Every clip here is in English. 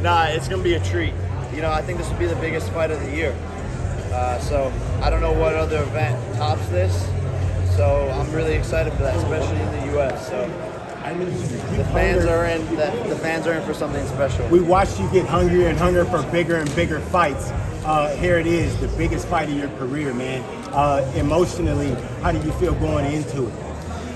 Nah, it's going to be a treat. You know, I think this will be the biggest fight of the year. So I don't know what other event tops this. So I'm really excited for that, especially in the U.S. So the fans are in. The fans are in for something special. We watched you get hungrier and hungrier for bigger and bigger fights. Here it is, the biggest fight of your career, man. Emotionally, how do you feel going into it?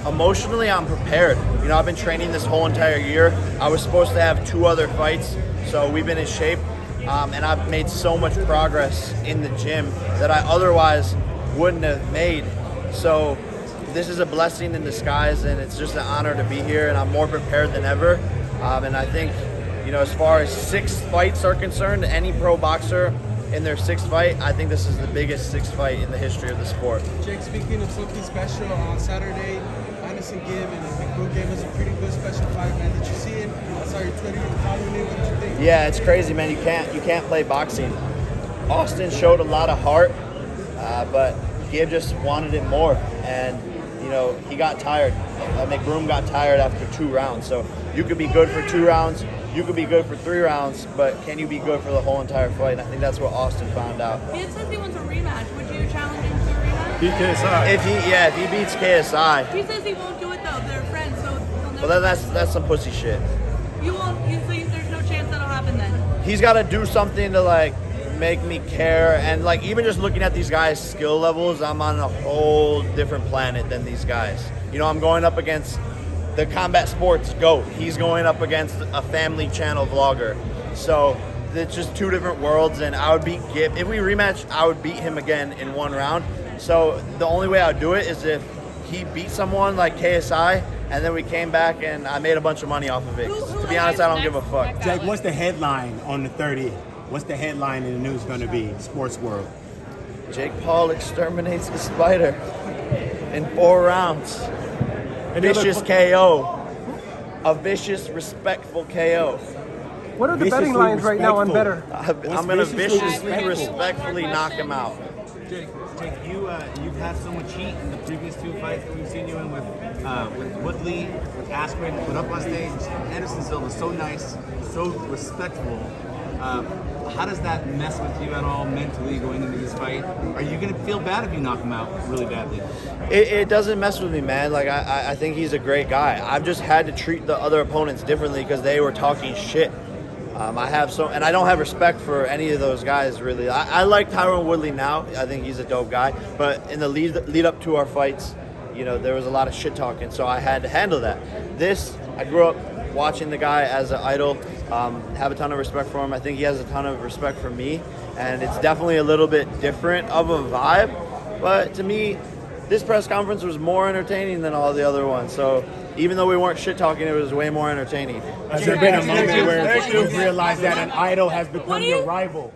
Emotionally, I'm prepared. You know, I've been training this whole entire year. I was supposed to have 2 other fights, so we've been in shape. And I've made so much progress in the gym that I otherwise wouldn't have made. So this is a blessing in disguise, and it's just an honor to be here, and I'm more prepared than ever. And I think, you know, as far as 6 fights are concerned, any pro boxer in their 6th fight, I think this is the biggest 6th fight in the history of the sport. Jake, speaking of something special, on Saturday, Anderson McBrook gave us a pretty good special fight, man. Did you see it? I saw your Twitter, you following it. What did you think? Yeah, it's crazy, man. You can't play boxing. Austin showed a lot of heart, but Gabe just wanted it more, and you know, he got tired. McBroom got tired after 2 rounds. So you could be good for 2 rounds, you could be good for 3 rounds, but can you be good for the whole entire fight? And I think that's what Austin found out. He says he wants a rematch. Would you challenge him to a rematch? Beat KSI. If he beats KSI, He says he won't do it though. They're friends, so he'll never. well, then that's some pussy shit. You won't. There's no chance that'll happen then. He's got to do something to like make me care, and like even just looking at these guys' skill levels, I'm on a whole different planet than these guys. You know, I'm going up against the combat sports GOAT. He's going up against a family channel vlogger. So it's just 2 different worlds, and I would beat Gib. If we rematch, I would beat him again in 1 round. So the only way I would do it is if he beat someone like KSI, and then we came back and I made a bunch of money off of it. To be honest, I don't give a fuck. Jake, what's the headline on the 30th? What's the headline in the news going to be? Sports world. Jake Paul exterminates the spider in 4 rounds. Vicious KO. A vicious, respectful KO. What are the betting lines right now on better? I'm going to viciously, respectfully knock him out. Jake, you've had so much heat in the previous 2 fights that we've seen you in with Woodley, with Askren, put up on stage. Anderson Silva, so nice, so respectful. How does that mess with you at all mentally going into this fight? Are you going to feel bad if you knock him out really badly? It doesn't mess with me, man. Like I think he's a great guy. I've just had to treat the other opponents differently because they were talking shit. And I don't have respect for any of those guys really. I like Tyron Woodley now. I think he's a dope guy. But in the lead up to our fights, you know, there was a lot of shit talking, so I had to handle that. I grew up watching the guy as an idol. Have a ton of respect for him. I think he has a ton of respect for me, and it's definitely a little bit different of a vibe. But to me, this press conference was more entertaining than all the other ones. So even though we weren't shit talking, it was way more entertaining. Has there been a moment where you realized that an idol has become your rival?